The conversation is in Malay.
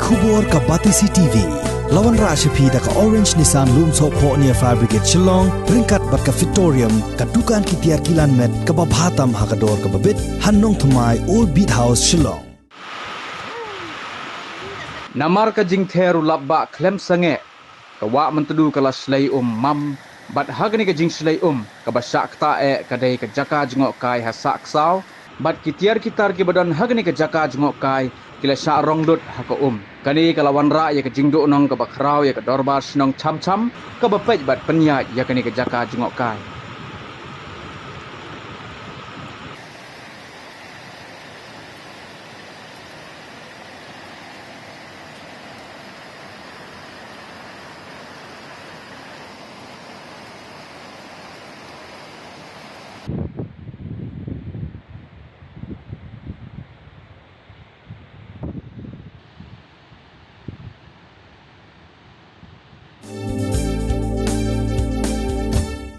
Kubor ka Batisi TV. Lawan Rashapi da ka Orange Nissan Loom So Po near Fire Brigade Shillong. Ringkat bat ka Victorium ka Dukan Kitiar Kilan Met ka Babhatam Hakador ka Babit. Hannong Thumai Old Beat House Shillong. Namar ka jing theru labba klem sange. Ka wa mentedu kala slay mam. Bat hagni ka jing slay ka basyak tae ka day ka jaka jengok kai hasak saw. Bat kitiar kitar ki badan hagni ka jaka jengok kai kila sya rongdut haka Kani kalawan ra ya ka jingdu nong ka bakrau ya ka dorbas nong cham ka bapej bat penya ya kani ka jaka jengok kai.